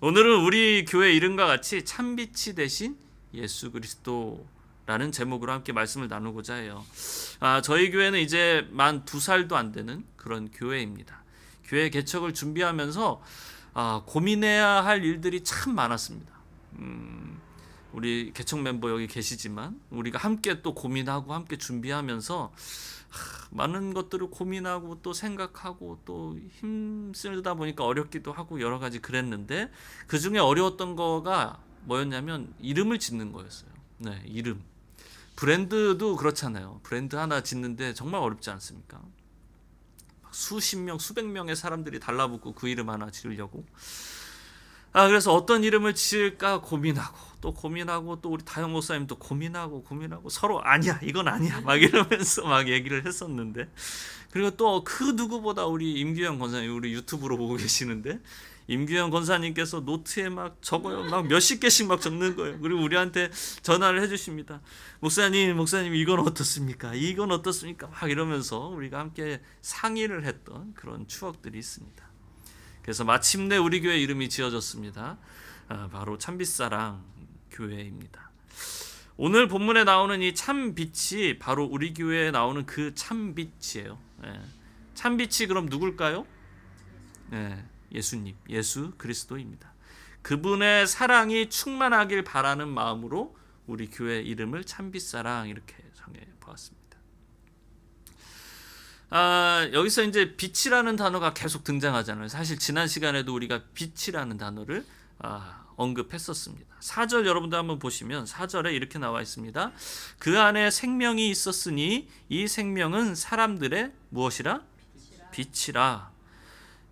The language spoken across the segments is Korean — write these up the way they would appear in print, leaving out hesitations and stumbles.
오늘은 우리 교회 이름과 같이 참빛이 되신 예수 그리스도라는 제목으로 함께 말씀을 나누고자 해요. 저희 교회는 이제 만 2살도 안 되는 그런 교회입니다. 교회 개척을 준비하면서 고민해야 할 일들이 참 많았습니다. 우리 개척 멤버 여기 계시지만 우리가 함께 또 고민하고 함께 준비하면서 많은 것들을 고민하고 또 생각하고 또 힘쓰다 보니까 어렵기도 하고 여러 가지 그랬는데, 그 중에 어려웠던 거가 뭐였냐면 이름을 짓는 거였어요. 네, 이름. 브랜드도 그렇잖아요. 브랜드 하나 짓는데 정말 어렵지 않습니까? 수십 명, 수백 명의 사람들이 달라붙고 그 이름 하나 지으려고. 그래서 어떤 이름을 지을까 고민하고 또 우리 다영 목사님도 고민하고 서로 아니야, 이건 아니야 막 이러면서 막 얘기를 했었는데, 그리고 또 그 누구보다 우리 임규영 권사님, 우리 유튜브로 보고 계시는데 임규영 권사님께서 노트에 막 적어요. 막 몇십 개씩 막 적는 거예요. 그리고 우리한테 전화를 해주십니다. 목사님 이건 어떻습니까? 이건 어떻습니까? 막 이러면서 우리가 함께 상의를 했던 그런 추억들이 있습니다. 그래서 마침내 우리 교회 이름이 지어졌습니다. 바로 참빛사랑 교회입니다. 오늘 본문에 나오는 이 참빛이 바로 우리 교회에 나오는 그 참빛이에요. 참빛이 그럼 누굴까요? 예수님, 예수 그리스도입니다. 그분의 사랑이 충만하길 바라는 마음으로 우리 교회 이름을 참빛사랑 이렇게 정해 보았습니다. 여기서 이제 빛이라는 단어가 계속 등장하잖아요. 사실 지난 시간에도 우리가 빛이라는 단어를 언급했었습니다. 4절 여러분들 한번 보시면 4절에 이렇게 나와 있습니다. 그 안에 생명이 있었으니 이 생명은 사람들의 무엇이라? 빛이라.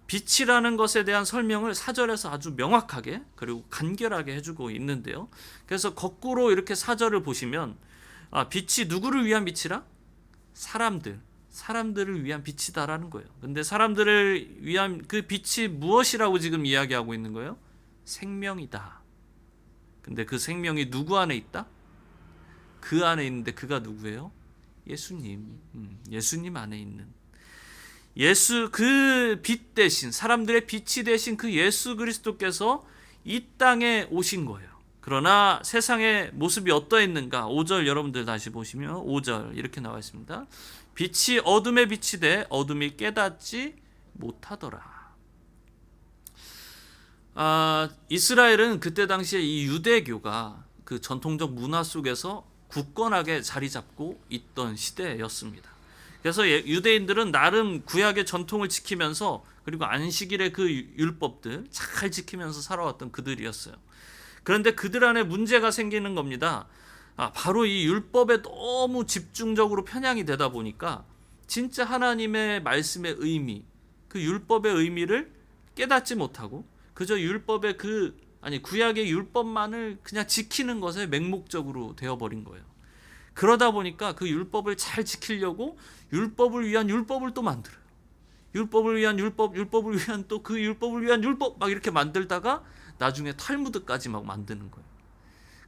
빛이라는 것에 대한 설명을 4절에서 아주 명확하게 그리고 간결하게 해주고 있는데요. 그래서 거꾸로 이렇게 4절을 보시면 빛이 누구를 위한 빛이라? 사람들을 위한 빛이다라는 거예요. 근데 사람들을 위한 그 빛이 무엇이라고 지금 이야기하고 있는 거예요? 생명이다. 근데 그 생명이 누구 안에 있다? 그 안에 있는데 그가 누구예요? 예수님. 예수님 안에 있는 그 빛 대신, 사람들의 빛이 되신 그 예수 그리스도께서 이 땅에 오신 거예요. 그러나 세상의 모습이 어떠했는가? 5절 여러분들 다시 보시면 5절 이렇게 나와 있습니다. 빛이 어둠에 빛이 돼 어둠이 깨닫지 못하더라. 이스라엘은 그때 당시에 이 유대교가 그 전통적 문화 속에서 굳건하게 자리 잡고 있던 시대였습니다. 그래서 유대인들은 나름 구약의 전통을 지키면서 그리고 안식일의 그 율법들 잘 지키면서 살아왔던 그들이었어요. 그런데 그들 안에 문제가 생기는 겁니다. 바로 이 율법에 너무 집중적으로 편향이 되다 보니까 진짜 하나님의 말씀의 의미, 그 율법의 의미를 깨닫지 못하고 그저 율법의 구약의 율법만을 그냥 지키는 것에 맹목적으로 되어버린 거예요. 그러다 보니까 그 율법을 잘 지키려고 율법을 위한 율법을 또 만들어요. 율법을 위한 율법, 율법을 위한 또 그 율법을 위한 율법 막 이렇게 만들다가 나중에 탈무드까지 막 만드는 거예요.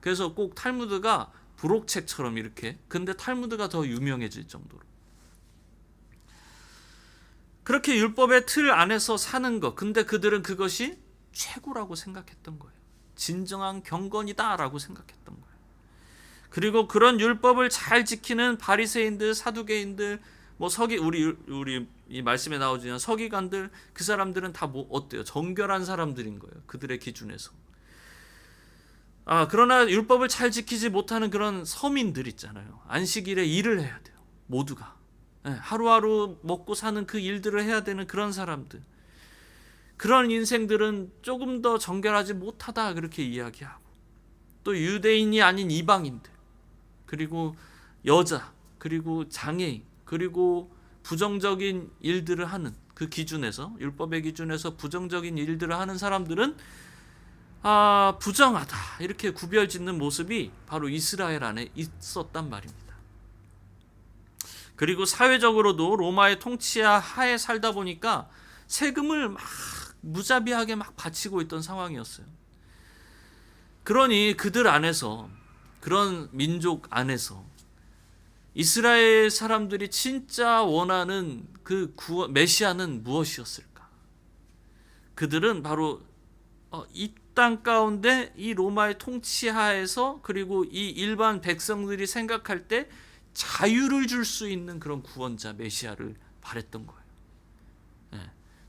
그래서 꼭 탈무드가 부록책처럼 이렇게, 근데 탈무드가 더 유명해질 정도로 그렇게 율법의 틀 안에서 사는 것, 근데 그들은 그것이 최고라고 생각했던 거예요. 진정한 경건이다라고 생각했던 거예요. 그리고 그런 율법을 잘 지키는 바리새인들, 사두개인들, 우리 이 말씀에 나오지만 서기관들, 그 사람들은 다 어때요? 정결한 사람들인 거예요. 그들의 기준에서. 그러나 율법을 잘 지키지 못하는 그런 서민들 있잖아요. 안식일에 일을 해야 돼요. 모두가. 하루하루 먹고 사는 그 일들을 해야 되는 그런 사람들. 그런 인생들은 조금 더 정결하지 못하다 그렇게 이야기하고, 또 유대인이 아닌 이방인들, 그리고 여자, 그리고 장애인, 그리고 부정적인 일들을 하는 그 기준에서, 율법의 기준에서 부정적인 일들을 하는 사람들은 부정하다 이렇게 구별짓는 모습이 바로 이스라엘 안에 있었단 말입니다. 그리고 사회적으로도 로마의 통치 하에 살다 보니까 세금을 막 무자비하게 막 바치고 있던 상황이었어요. 그러니 그들 안에서, 그런 민족 안에서 이스라엘 사람들이 진짜 원하는 그 메시아는 무엇이었을까? 그들은 바로 이 땅 가운데 이 로마의 통치하에서 그리고 이 일반 백성들이 생각할 때 자유를 줄 수 있는 그런 구원자 메시아를 바랬던 거예요.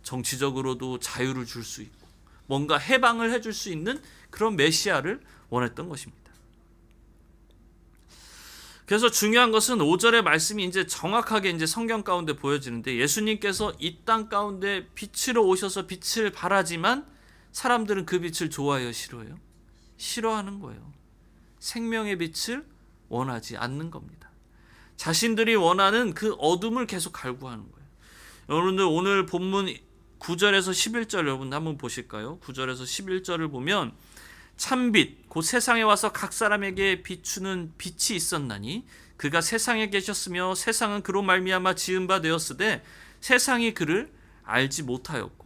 정치적으로도 자유를 줄 수 있고 뭔가 해방을 해줄 수 있는 그런 메시아를 원했던 것입니다. 그래서 중요한 것은 5절의 말씀이 이제 정확하게 이제 성경 가운데 보여지는데, 예수님께서 이 땅 가운데 빛으로 오셔서 빛을 발하지만 사람들은 그 빛을 좋아해요, 싫어해요? 싫어하는 거예요. 생명의 빛을 원하지 않는 겁니다. 자신들이 원하는 그 어둠을 계속 갈구하는 거예요. 여러분들 오늘 본문 9절에서 11절 여러분 한번 보실까요? 9절에서 11절을 보면 참빛 곧 세상에 와서 각 사람에게 비추는 빛이 있었나니 그가 세상에 계셨으며 세상은 그로 말미암아 지은 바 되었으되 세상이 그를 알지 못하였고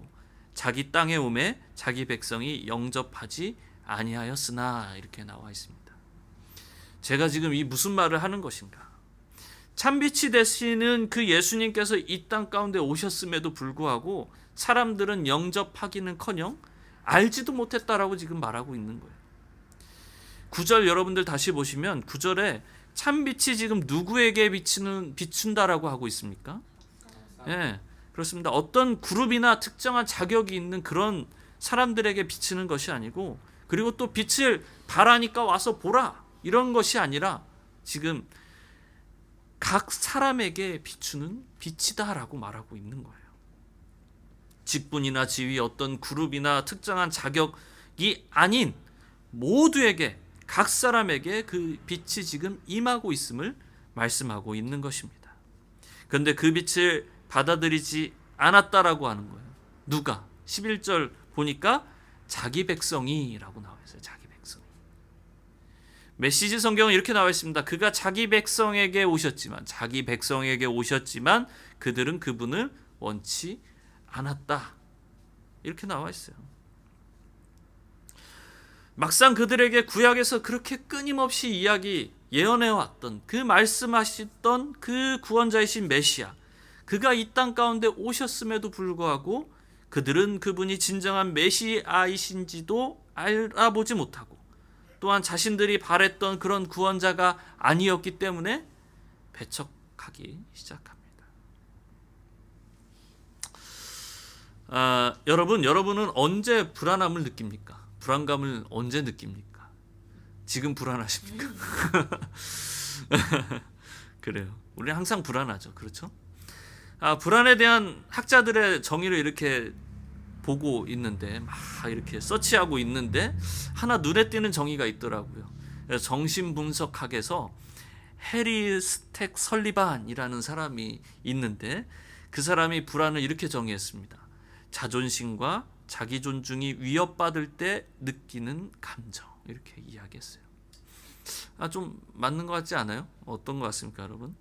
자기 땅에 오매 자기 백성이 영접하지 아니하였으나, 이렇게 나와 있습니다. 제가 지금 이 무슨 말을 하는 것인가? 참빛이 되시는 그 예수님께서 이 땅 가운데 오셨음에도 불구하고 사람들은 영접하기는커녕 알지도 못했다라고 지금 말하고 있는 거예요. 9절 여러분들 다시 보시면 9절에 참빛이 지금 누구에게 비춘다라고 하고 있습니까? 예, 그렇습니다. 어떤 그룹이나 특정한 자격이 있는 그런 사람들에게 비치는 것이 아니고, 그리고 또 빛을 발하니까 와서 보라 이런 것이 아니라 지금 각 사람에게 비추는 빛이다라고 말하고 있는 거예요. 직분이나 지위, 어떤 그룹이나 특정한 자격이 아닌 모두에게, 각 사람에게 그 빛이 지금 임하고 있음을 말씀하고 있는 것입니다. 그런데 그 빛을 받아들이지 않았다라고 하는 거예요. 누가? 11절 보니까 자기 백성이라고 나와 있어요. 자기 백성이. 메시지 성경은 이렇게 나와 있습니다. 그가 자기 백성에게 오셨지만 그들은 그분을 원치 않았다. 이렇게 나와 있어요. 막상 그들에게 구약에서 그렇게 끊임없이 예언해왔던 그 말씀하셨던 그 구원자이신 메시아, 그가 이 땅 가운데 오셨음에도 불구하고 그들은 그분이 진정한 메시아이신지도 알아보지 못하고 또한 자신들이 바랬던 그런 구원자가 아니었기 때문에 배척하기 시작합니다. 여러분은 언제 불안함을 느낍니까? 불안감을 언제 느낍니까? 지금 불안하십니까? 그래요. 우리는 항상 불안하죠. 그렇죠? 불안에 대한 학자들의 정의를 이렇게 보고 있는데, 막 이렇게 서치하고 있는데 하나 눈에 띄는 정의가 있더라고요. 정신분석학에서 해리 스택 설리반이라는 사람이 있는데, 그 사람이 불안을 이렇게 정의했습니다. 자존심과 자기 존중이 위협받을 때 느끼는 감정, 이렇게 이야기했어요. 좀 맞는 것 같지 않아요? 어떤 것 같습니까, 여러분?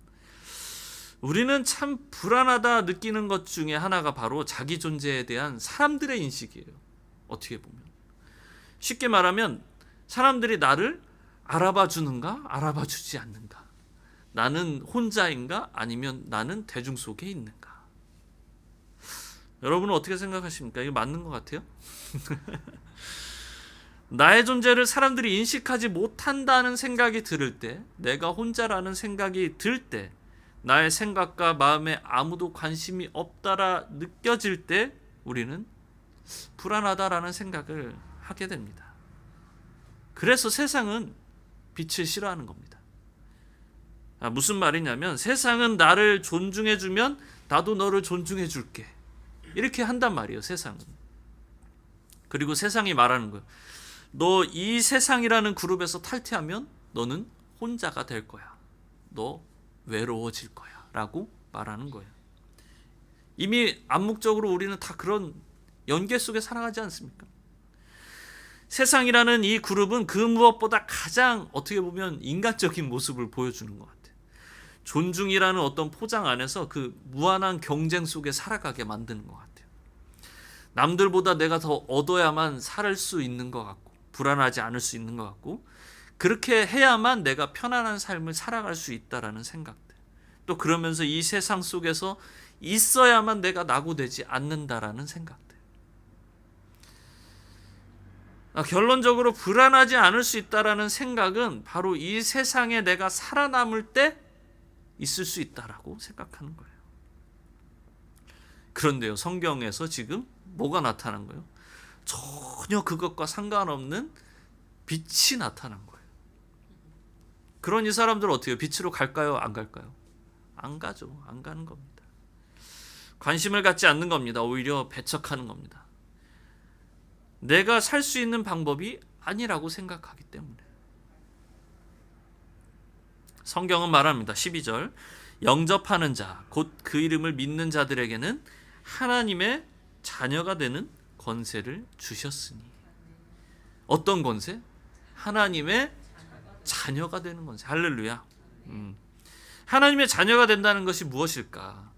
우리는 참 불안하다 느끼는 것 중에 하나가 바로 자기 존재에 대한 사람들의 인식이에요. 어떻게 보면 쉽게 말하면 사람들이 나를 알아봐 주는가 알아봐 주지 않는가, 나는 혼자인가 아니면 나는 대중 속에 있는가. 여러분은 어떻게 생각하십니까? 이거 맞는 것 같아요? 나의 존재를 사람들이 인식하지 못한다는 생각이 들을 때, 내가 혼자라는 생각이 들 때, 나의 생각과 마음에 아무도 관심이 없다라 느껴질 때 우리는 불안하다라는 생각을 하게 됩니다. 그래서 세상은 빛을 싫어하는 겁니다. 무슨 말이냐면, 세상은 나를 존중해주면 나도 너를 존중해줄게, 이렇게 한단 말이에요. 세상은. 그리고 세상이 말하는 거예요. 너 이 세상이라는 그룹에서 탈퇴하면 너는 혼자가 될 거야. 너 외로워질 거야 라고 말하는 거예요. 이미 암묵적으로 우리는 다 그런 연계 속에 살아가지 않습니까? 세상이라는 이 그룹은 그 무엇보다 가장 어떻게 보면 인간적인 모습을 보여주는 것 같아요. 존중이라는 어떤 포장 안에서 그 무한한 경쟁 속에 살아가게 만드는 것 같아요. 남들보다 내가 더 얻어야만 살 수 있는 것 같고, 불안하지 않을 수 있는 것 같고, 그렇게 해야만 내가 편안한 삶을 살아갈 수 있다라는 생각들, 또 그러면서 이 세상 속에서 있어야만 내가 낙오되지 않는다라는 생각들. 결론적으로 불안하지 않을 수 있다라는 생각은 바로 이 세상에 내가 살아남을 때 있을 수 있다라고 생각하는 거예요. 그런데요, 성경에서 지금 뭐가 나타난 거예요? 전혀 그것과 상관없는 빛이 나타난 거예요. 그런 이 사람들은 어떻게 해요? 빛으로 갈까요? 안 갈까요? 안 가죠. 안 가는 겁니다. 관심을 갖지 않는 겁니다. 오히려 배척하는 겁니다. 내가 살 수 있는 방법이 아니라고 생각하기 때문에. 성경은 말합니다. 12절 영접하는 자, 곧 그 이름을 믿는 자들에게는 하나님의 자녀가 되는 권세를 주셨으니. 어떤 권세? 하나님의 자녀가 되는 권세. 할렐루야. 하나님의 자녀가 된다는 것이 무엇일까?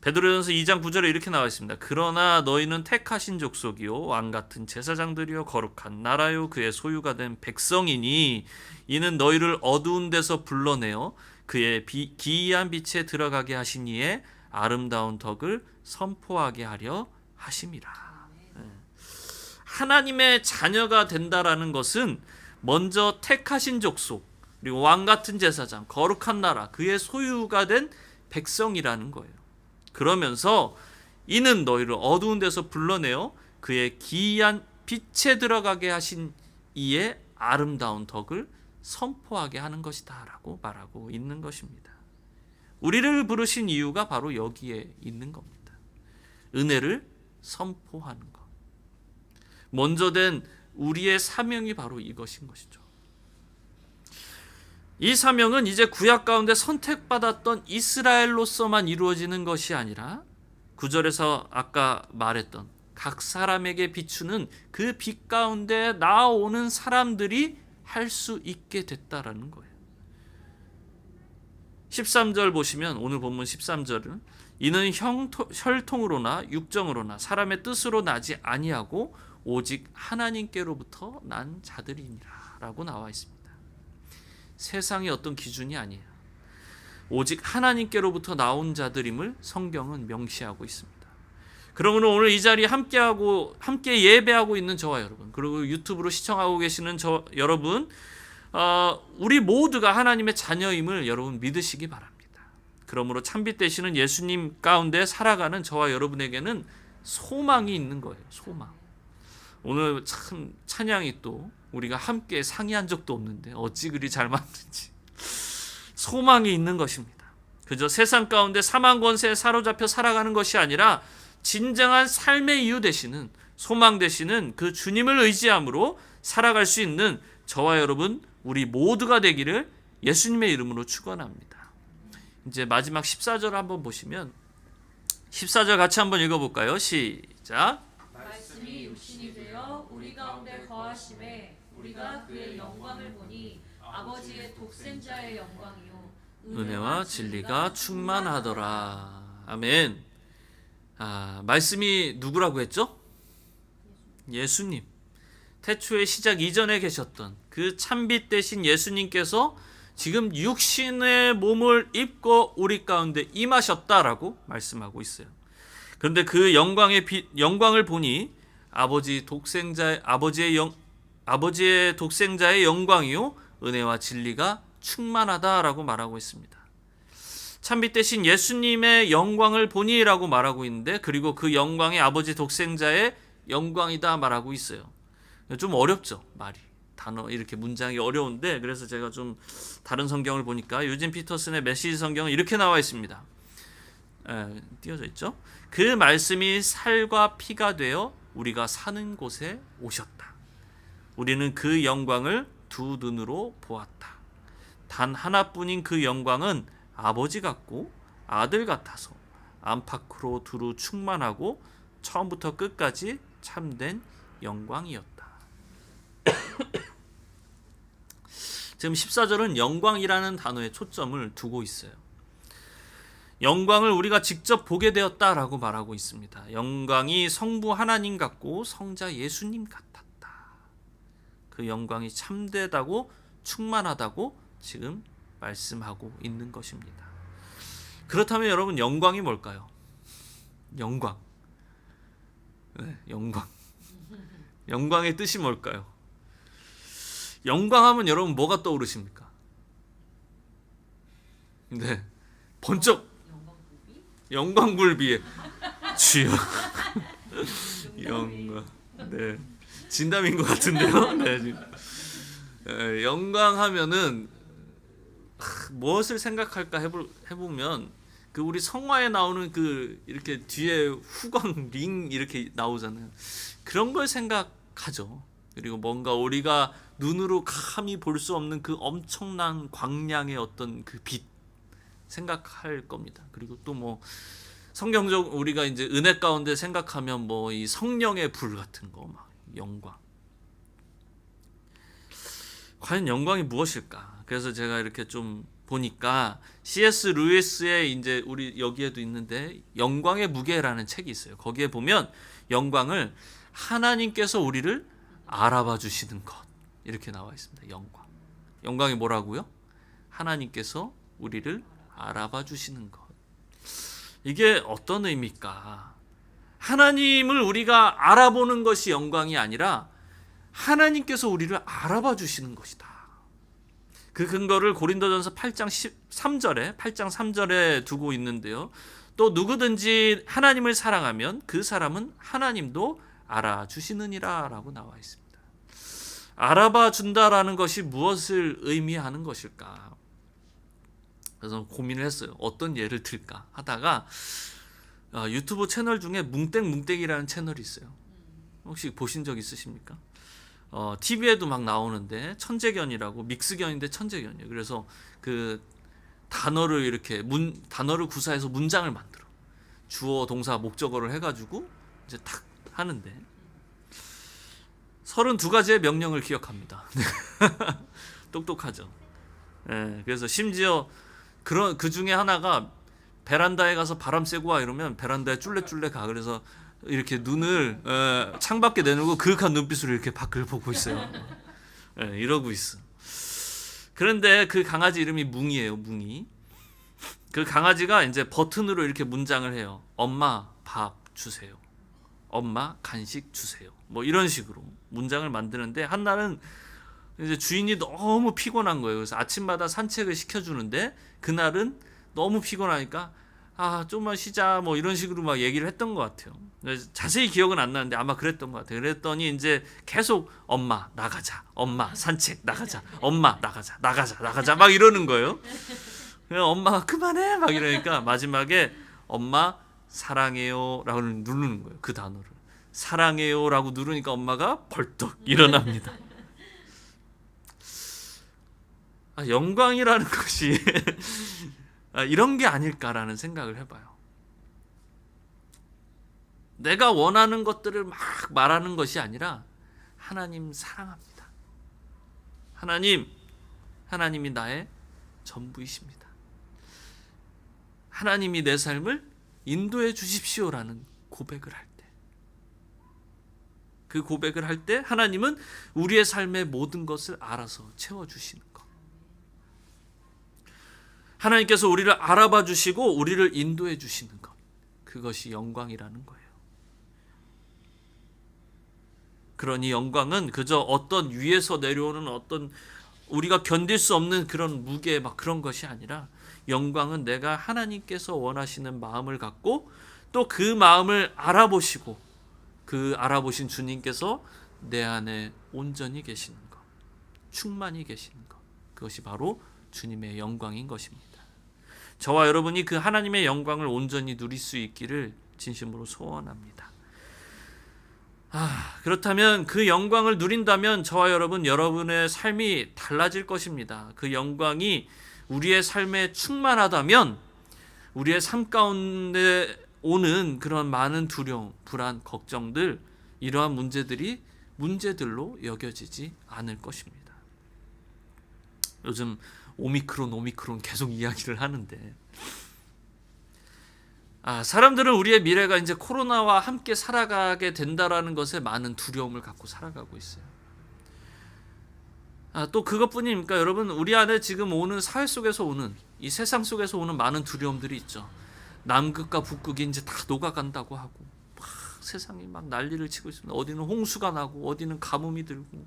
베드로전서 2장 9절에 이렇게 나와 있습니다. 그러나 너희는 택하신 족속이요 왕같은 제사장들이요 거룩한 나라요 그의 소유가 된 백성이니 이는 너희를 어두운 데서 불러내어 그의 기이한 빛에 들어가게 하신 이의 아름다운 덕을 선포하게 하려 하심이라. 하나님의 자녀가 된다라는 것은 먼저 택하신 족속, 그리고 왕같은 제사장, 거룩한 나라, 그의 소유가 된 백성이라는 거예요. 그러면서 이는 너희를 어두운 데서 불러내어 그의 기이한 빛에 들어가게 하신 이의 아름다운 덕을 선포하게 하는 것이다 라고 말하고 있는 것입니다. 우리를 부르신 이유가 바로 여기에 있는 겁니다. 은혜를 선포하는 것. 먼저 된 우리의 사명이 바로 이것인 것이죠. 이 사명은 이제 구약 가운데 선택받았던 이스라엘로서만 이루어지는 것이 아니라 9절에서 아까 말했던 각 사람에게 비추는 그 빛 가운데 나오는 사람들이 할 수 있게 됐다라는 거예요. 13절 보시면 오늘 본문 13절은 이는 혈통으로나 육정으로나 사람의 뜻으로 나지 아니하고 오직 하나님께로부터 난 자들이니라 라고 나와 있습니다. 세상의 어떤 기준이 아니에요. 오직 하나님께로부터 나온 자들임을 성경은 명시하고 있습니다. 그러므로 오늘 이 자리에 함께 예배하고 있는 저와 여러분, 그리고 유튜브로 시청하고 계시는 저 여러분, 우리 모두가 하나님의 자녀임을 여러분 믿으시기 바랍니다. 그러므로 참빛 되시는 예수님 가운데 살아가는 저와 여러분에게는 소망이 있는 거예요. 소망. 오늘 참 찬양이 또 우리가 함께 상의한 적도 없는데 어찌 그리 잘 맞는지 소망이 있는 것입니다. 그저 세상 가운데 사망 권세에 사로잡혀 살아가는 것이 아니라 진정한 삶의 이유 되시는, 소망 되시는 그 주님을 의지함으로 살아갈 수 있는 저와 여러분 우리 모두가 되기를 예수님의 이름으로 축원합니다. 이제 마지막 14절 한번 보시면 14절 같이 한번 읽어볼까요? 시작. 말씀이 육신이 되어 우리 가운데 거하심에 우리가 그의 영광을 보니 아버지의 독생자의 영광이요 은혜와 진리가 충만하더라. 아멘. 말씀이 누구라고 했죠? 예수님. 태초의 시작 이전에 계셨던 그 참빛 되신 예수님께서 지금 육신의 몸을 입고 우리 가운데 임하셨다라고 말씀하고 있어요. 그런데 그 영광을 보니 아버지의 독생자의 영광이요 은혜와 진리가 충만하다라고 말하고 있습니다. 참빛 되신 예수님의 영광을 보니라고 말하고 있는데, 그리고 그 영광이 아버지 독생자의 영광이다 말하고 있어요. 좀 어렵죠, 말이. 단어 이렇게 문장이 어려운데, 그래서 제가 좀 다른 성경을 보니까 유진 피터슨의 메시지 성경은 이렇게 나와 있습니다. 띄어져 있죠. 그 말씀이 살과 피가 되어 우리가 사는 곳에 오셨다. 우리는 그 영광을 두 눈으로 보았다. 단 하나뿐인 그 영광은 아버지 같고 아들 같아서 안팎으로 두루 충만하고 처음부터 끝까지 참된 영광이었다. 지금 14절은 영광이라는 단어에 초점을 두고 있어요. 영광을 우리가 직접 보게 되었다라고 말하고 있습니다. 영광이 성부 하나님 같고 성자 예수님 같았다. 그 영광이 참되다고 충만하다고 지금 말씀하고 있는 것입니다. 그렇다면 여러분, 영광이 뭘까요? 영광. 네, 영광. 영광의 뜻이 뭘까요? 영광하면 여러분 뭐가 떠오르십니까? 네, 번쩍 영광굴비에 주여 영광. 네, 진담인 것 같은데요. 네, 영광하면은 무엇을 생각할까 해보면 그 우리 성화에 나오는 그 이렇게 뒤에 후광 링 이렇게 나오잖아요. 그런 걸 생각하죠. 그리고 뭔가 우리가 눈으로 감히 볼 수 없는 그 엄청난 광량의 어떤 그 빛 생각할 겁니다. 그리고 또 뭐 성경적 우리가 이제 은혜 가운데 생각하면 뭐 이 성령의 불 같은 거 막 영광. 과연 영광이 무엇일까? 그래서 제가 이렇게 좀 보니까 C.S. 루이스의 이제 우리 여기에도 있는데 영광의 무게라는 책이 있어요. 거기에 보면 영광을 하나님께서 우리를 알아봐 주시는 것 이렇게 나와 있습니다. 영광. 영광이 뭐라고요? 하나님께서 우리를 알아봐 주시는 것. 이게 어떤 의미일까? 하나님을 우리가 알아보는 것이 영광이 아니라 하나님께서 우리를 알아봐 주시는 것이다. 그 근거를 고린도전서 8장 3절에 두고 있는데요. 또 누구든지 하나님을 사랑하면 그 사람은 하나님도 알아주시느니라 라고 나와 있습니다. 알아봐 준다라는 것이 무엇을 의미하는 것일까? 그래서 고민을 했어요. 어떤 예를 들까 하다가 유튜브 채널 중에 뭉땡뭉땡이라는 채널이 있어요. 혹시 보신 적 있으십니까? TV에도 막 나오는데 천재견이라고 믹스견인데 천재견이에요. 그래서 그 단어를 이렇게 단어를 구사해서 문장을 만들어. 주어, 동사, 목적어를 해가지고 이제 탁 하는데 32가지의 명령을 기억합니다. 똑똑하죠. 예, 그래서 심지어 그 중에 하나가 베란다에 가서 바람 쐬고 와 이러면 베란다에 쫄래쫄래 가. 그래서 이렇게 눈을 창밖에 내놓고 그윽한 눈빛으로 이렇게 밖을 보고 있어요. 이러고 있어. 그런데 그 강아지 이름이 뭉이에요. 뭉이. 그 강아지가 이제 버튼으로 이렇게 문장을 해요. 엄마 밥 주세요. 엄마 간식 주세요. 뭐 이런 식으로 문장을 만드는데 한 날은 이제 주인이 너무 피곤한 거예요. 그래서 아침마다 산책을 시켜주는데 그날은 너무 피곤하니까 좀만 쉬자 뭐 이런 식으로 막 얘기를 했던 것 같아요. 자세히 기억은 안 나는데 아마 그랬던 것 같아요. 그랬더니 이제 계속 엄마 나가자, 엄마 산책 나가자, 엄마 나가자 막 이러는 거예요. 그냥 엄마가 그만해 막 이러니까 마지막에 엄마 사랑해요라고 누르는 거예요. 그 단어를 사랑해요라고 누르니까 엄마가 벌떡 일어납니다. 영광이라는 것이 이런 게 아닐까라는 생각을 해봐요. 내가 원하는 것들을 막 말하는 것이 아니라 하나님 사랑합니다. 하나님이 나의 전부이십니다. 하나님이 내 삶을 인도해 주십시오라는 고백을 할 때, 그 고백을 할 때 하나님은 우리의 삶의 모든 것을 알아서 채워주시는 것. 하나님께서 우리를 알아봐 주시고 우리를 인도해 주시는 것. 그것이 영광이라는 거예요. 그러니 영광은 그저 어떤 위에서 내려오는 어떤 우리가 견딜 수 없는 그런 무게 막 그런 것이 아니라 영광은 내가 하나님께서 원하시는 마음을 갖고 또 그 마음을 알아보시고 그 알아보신 주님께서 내 안에 온전히 계시는 것, 충만히 계시는 것. 그것이 바로 주님의 영광인 것입니다. 저와 여러분이 그 하나님의 영광을 온전히 누릴 수 있기를 진심으로 소원합니다. 그렇다면 그 영광을 누린다면 저와 여러분의 삶이 달라질 것입니다. 그 영광이 우리의 삶에 충만하다면 우리의 삶 가운데 오는 그런 많은 두려움, 불안, 걱정들, 이러한 문제들이 문제들로 여겨지지 않을 것입니다. 요즘 오미크론 계속 이야기를 하는데 사람들은 우리의 미래가 이제 코로나와 함께 살아가게 된다라는 것에 많은 두려움을 갖고 살아가고 있어요. 또 그것뿐입니까? 여러분, 우리 안에 지금 오는 사회 속에서 오는 이 세상 속에서 오는 많은 두려움들이 있죠. 남극과 북극이 이제 다 녹아간다고 하고 막 세상이 막 난리를 치고 있습니다. 어디는 홍수가 나고 어디는 가뭄이 들고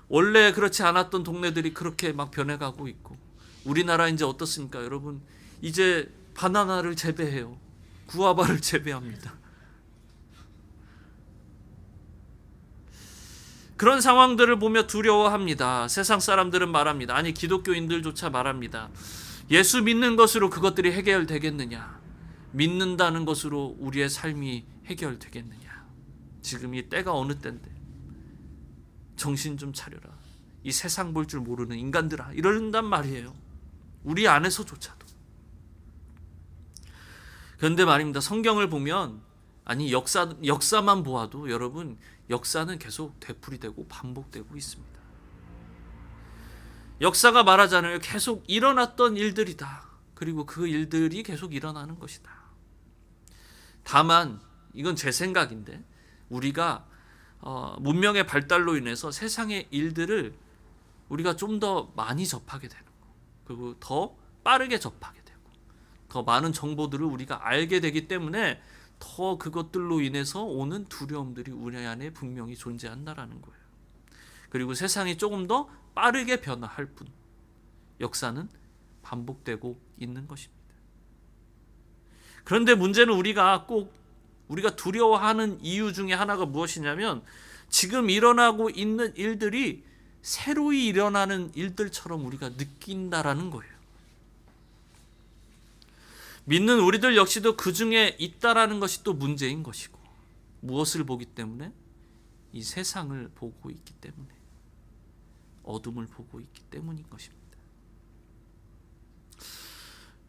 원래 그렇지 않았던 동네들이 그렇게 막 변해가고 있고, 우리나라 이제 어떻습니까 여러분? 이제 바나나를 재배해요. 구아바를 재배합니다. 그런 상황들을 보며 두려워합니다. 세상 사람들은 말합니다. 아니, 기독교인들조차 말합니다. 예수 믿는 것으로 그것들이 해결되겠느냐? 믿는다는 것으로 우리의 삶이 해결되겠느냐? 지금 이 때가 어느 때인데 정신 좀 차려라. 이 세상 볼 줄 모르는 인간들아, 이런단 말이에요. 우리 안에서조차도. 그런데 말입니다. 성경을 보면, 아니 역사만 보아도 여러분, 역사는 계속 되풀이되고 반복되고 있습니다. 역사가 말하잖아요. 계속 일어났던 일들이다. 그리고 그 일들이 계속 일어나는 것이다. 다만 이건 제 생각인데, 우리가 문명의 발달로 인해서 세상의 일들을 우리가 좀 더 많이 접하게 되는 거, 그리고 더 빠르게 접하게 되고, 더 많은 정보들을 우리가 알게 되기 때문에 더 그것들로 인해서 오는 두려움들이 우리 안에 분명히 존재한다라는 거예요. 그리고 세상이 조금 더 빠르게 변화할 뿐, 역사는 반복되고 있는 것입니다. 그런데 문제는 우리가 두려워하는 이유 중에 하나가 무엇이냐면, 지금 일어나고 있는 일들이 새로이 일어나는 일들처럼 우리가 느낀다라는 거예요. 믿는 우리들 역시도 그 중에 있다라는 것이 또 문제인 것이고, 무엇을 보기 때문에? 이 세상을 보고 있기 때문에, 어둠을 보고 있기 때문인 것입니다.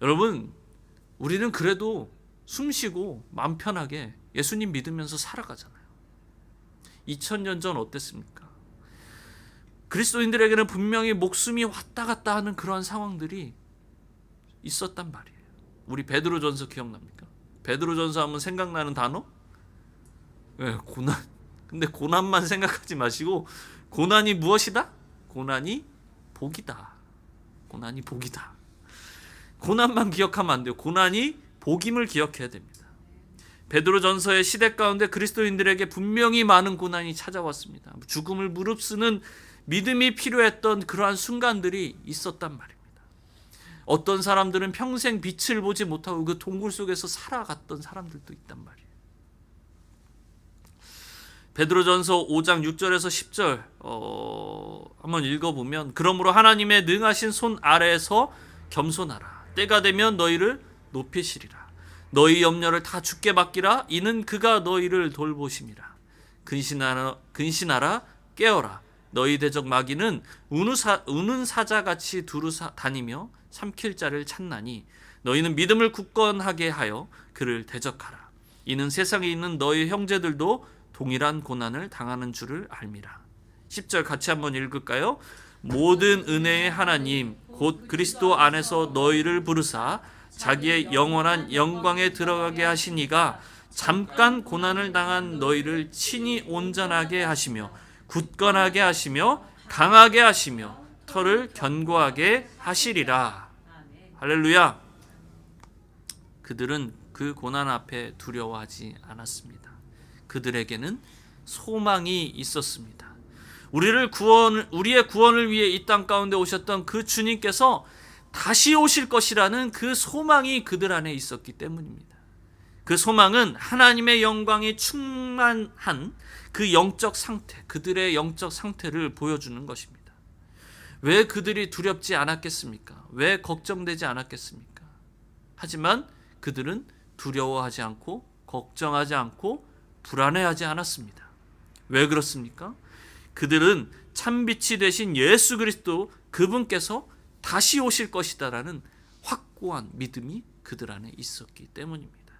여러분, 우리는 그래도 숨쉬고 마음 편하게 예수님 믿으면서 살아가잖아요. 2000년 전 어땠습니까? 그리스도인들에게는 분명히 목숨이 왔다 갔다 하는 그러한 상황들이 있었단 말이에요. 우리 베드로전서 기억납니까? 베드로전서 하면 생각나는 단어? 네, 고난. 근데 고난만 생각하지 마시고, 고난이 무엇이다? 고난이 복이다. 고난이 복이다. 고난만 기억하면 안 돼요. 고난이 복임을 기억해야 됩니다. 베드로전서의 시대 가운데 그리스도인들에게 분명히 많은 고난이 찾아왔습니다. 죽음을 무릅쓰는 믿음이 필요했던 그러한 순간들이 있었단 말입니다. 어떤 사람들은 평생 빛을 보지 못하고 그 동굴 속에서 살아갔던 사람들도 있단 말이에요. 베드로전서 5장 6절에서 10절 한번 읽어보면, 그러므로 하나님의 능하신 손 아래에서 겸손하라. 때가 되면 너희를 높이시리라. 너희 염려를 다 주께 맡기라. 이는 그가 너희를 돌보심이라. 근신하라. 깨어라. 너희 대적 마귀는 우는 사자같이 두루 다니며 삼킬 자를 찾나니, 너희는 믿음을 굳건하게 하여 그를 대적하라. 이는 세상에 있는 너희 형제들도 동일한 고난을 당하는 줄을 알미라. 10절 같이 한번 읽을까요? 모든 은혜의 하나님 곧 그리스도 안에서 너희를 부르사 자기의 영원한 영광에 들어가게 하시니가 잠깐 고난을 당한 너희를 친히 온전하게 하시며 굳건하게 하시며 강하게 하시며 털을 견고하게 하시리라. 할렐루야. 그들은 그 고난 앞에 두려워하지 않았습니다. 그들에게는 소망이 있었습니다. 우리의 구원을 위해 이 땅 가운데 오셨던 그 주님께서 다시 오실 것이라는 그 소망이 그들 안에 있었기 때문입니다. 그 소망은 하나님의 영광이 충만한 그 영적 상태, 그들의 영적 상태를 보여주는 것입니다. 왜 그들이 두렵지 않았겠습니까? 왜 걱정되지 않았겠습니까? 하지만 그들은 두려워하지 않고 걱정하지 않고 불안해하지 않았습니다. 왜 그렇습니까? 그들은 참빛이 되신 예수 그리스도 그분께서 다시 오실 것이다라는 확고한 믿음이 그들 안에 있었기 때문입니다.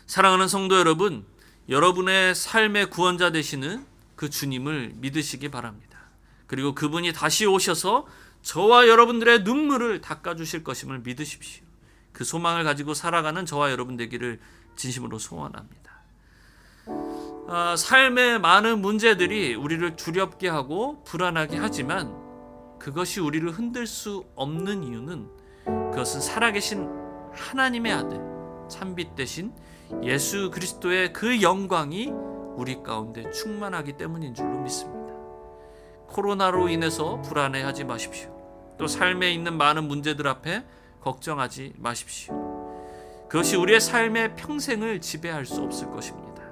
사랑하는 성도 여러분, 여러분의 삶의 구원자 되시는 그 주님을 믿으시기 바랍니다. 그리고 그분이 다시 오셔서 저와 여러분들의 눈물을 닦아주실 것임을 믿으십시오. 그 소망을 가지고 살아가는 저와 여러분 되기를 진심으로 소원합니다. 삶의 많은 문제들이 우리를 두렵게 하고 불안하게 하지만 그것이 우리를 흔들 수 없는 이유는, 그것은 살아계신 하나님의 아들, 참빛 되신 예수 그리스도의 그 영광이 우리 가운데 충만하기 때문인 줄로 믿습니다. 코로나로 인해서 불안해하지 마십시오. 또 삶에 있는 많은 문제들 앞에 걱정하지 마십시오. 그것이 우리의 삶의 평생을 지배할 수 없을 것입니다.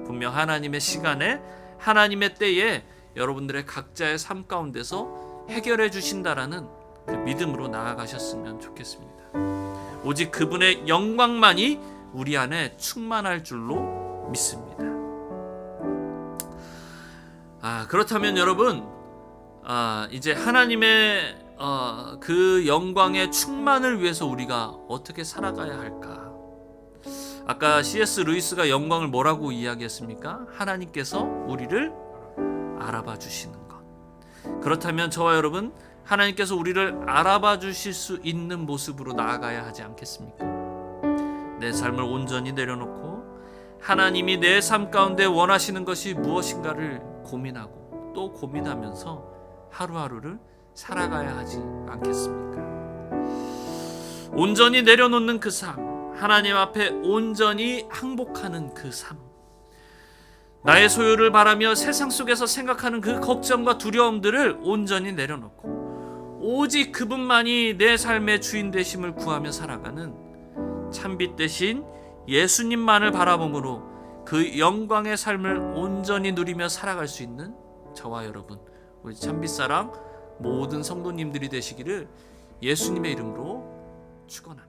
분명 하나님의 시간에 하나님의 때에 여러분들의 각자의 삶 가운데서 해결해 주신다라는 그 믿음으로 나아가셨으면 좋겠습니다. 오직 그분의 영광만이 우리 안에 충만할 줄로 믿습니다. 그렇다면 여러분, 이제 하나님의 그 영광의 충만을 위해서 우리가 어떻게 살아가야 할까? 아까 C.S. 루이스가 영광을 뭐라고 이야기했습니까? 하나님께서 우리를 알아봐 주시는 것. 그렇다면 저와 여러분, 하나님께서 우리를 알아봐 주실 수 있는 모습으로 나아가야 하지 않겠습니까? 내 삶을 온전히 내려놓고 하나님이 내 삶 가운데 원하시는 것이 무엇인가를 고민하고 또 고민하면서 하루하루를 살아가야 하지 않겠습니까? 온전히 내려놓는 그 삶, 하나님 앞에 온전히 항복하는 그 삶, 나의 소유를 바라며 세상 속에서 생각하는 그 걱정과 두려움들을 온전히 내려놓고 오직 그분만이 내 삶의 주인 되심을 구하며 살아가는 참빛 대신 예수님만을 바라봄으로 그 영광의 삶을 온전히 누리며 살아갈 수 있는 저와 여러분, 우리 참빛사랑 모든 성도님들이 되시기를 예수님의 이름으로 축원합니다.